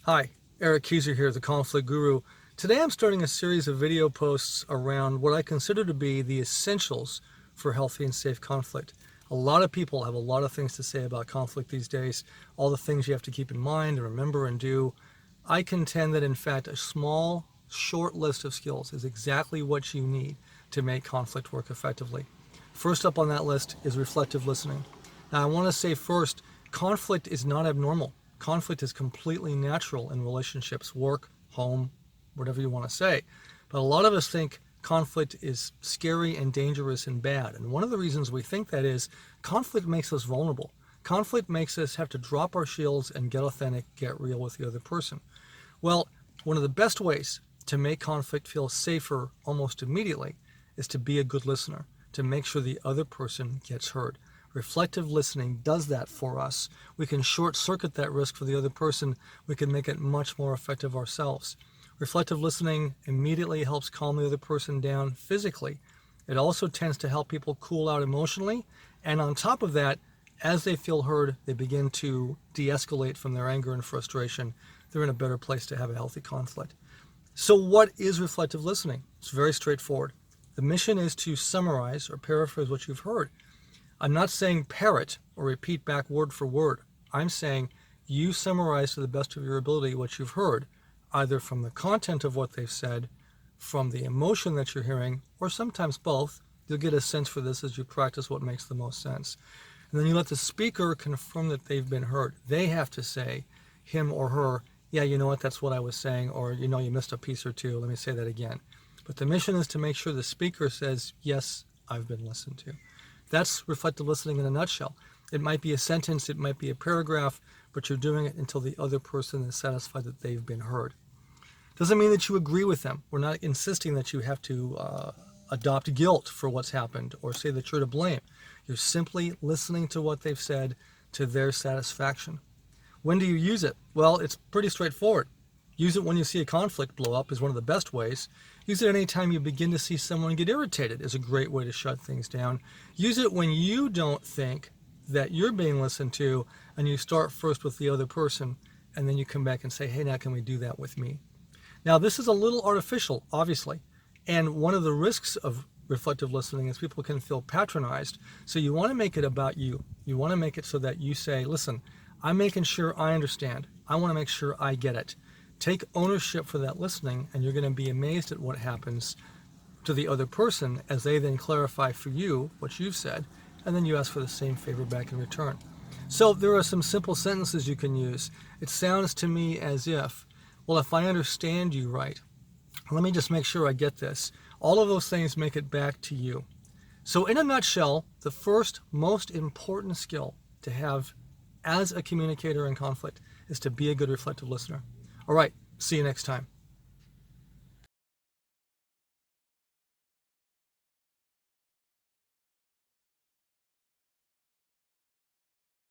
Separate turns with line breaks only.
Hi, Erik Kieser here, the Conflict Guru. Today I'm starting a series of video posts around what I consider to be the essentials for healthy and safe conflict. A lot of people have a lot of things to say about conflict these days, all the things you have to keep in mind and remember and do. I contend that in fact a small, short list of skills is exactly what you need to make conflict work effectively. First up on that list is reflective listening. Now I want to say first, conflict is not abnormal. Conflict is completely natural in relationships, work, home, whatever you want to say. But a lot of us think conflict is scary and dangerous and bad. And one of the reasons we think that is conflict makes us vulnerable. Conflict makes us have to drop our shields and get authentic, get real with the other person. Well, one of the best ways to make conflict feel safer almost immediately is to be a good listener, to make sure the other person gets heard. Reflective listening does that for us. We can short circuit that risk for the other person. We can make it much more effective ourselves. Reflective listening immediately helps calm the other person down physically. It also tends to help people cool out emotionally. And on top of that, as they feel heard, they begin to de-escalate from their anger and frustration. They're in a better place to have a healthy conflict. So what is reflective listening? It's very straightforward. The mission is to summarize or paraphrase what you've heard. I'm not saying parrot or repeat back word for word. I'm saying you summarize to the best of your ability what you've heard, either from the content of what they've said, from the emotion that you're hearing, or sometimes both. You'll get a sense for this as you practice what makes the most sense. And then you let the speaker confirm that they've been heard. They have to say, him or her, yeah, you know what, that's what I was saying, or you know, you missed a piece or two. Let me say that again. But the mission is to make sure the speaker says, yes, I've been listened to. That's reflective listening in a nutshell. It might be a sentence, it might be a paragraph, but you're doing it until the other person is satisfied that they've been heard. Doesn't mean that you agree with them. We're not insisting that you have to adopt guilt for what's happened or say that you're to blame. You're simply listening to what they've said to their satisfaction. When do you use it? Well, it's pretty straightforward. Use it when you see a conflict blow up is one of the best ways. Use it anytime you begin to see someone get irritated is a great way to shut things down. Use it when you don't think that you're being listened to and you start first with the other person and then you come back and say, hey, now can we do that with me? Now, this is a little artificial, obviously, and one of the risks of reflective listening is people can feel patronized. So you want to make it about you. You want to make it so that you say, listen, I'm making sure I understand. I want to make sure I get it. Take ownership for that listening, and you're going to be amazed at what happens to the other person as they then clarify for you what you've said, and then you ask for the same favor back in return. So there are some simple sentences you can use. It sounds to me as if, well, if I understand you right, let me just make sure I get this. All of those things make it back to you. So in a nutshell, the first most important skill to have as a communicator in conflict is to be a good reflective listener. All right, see you next time.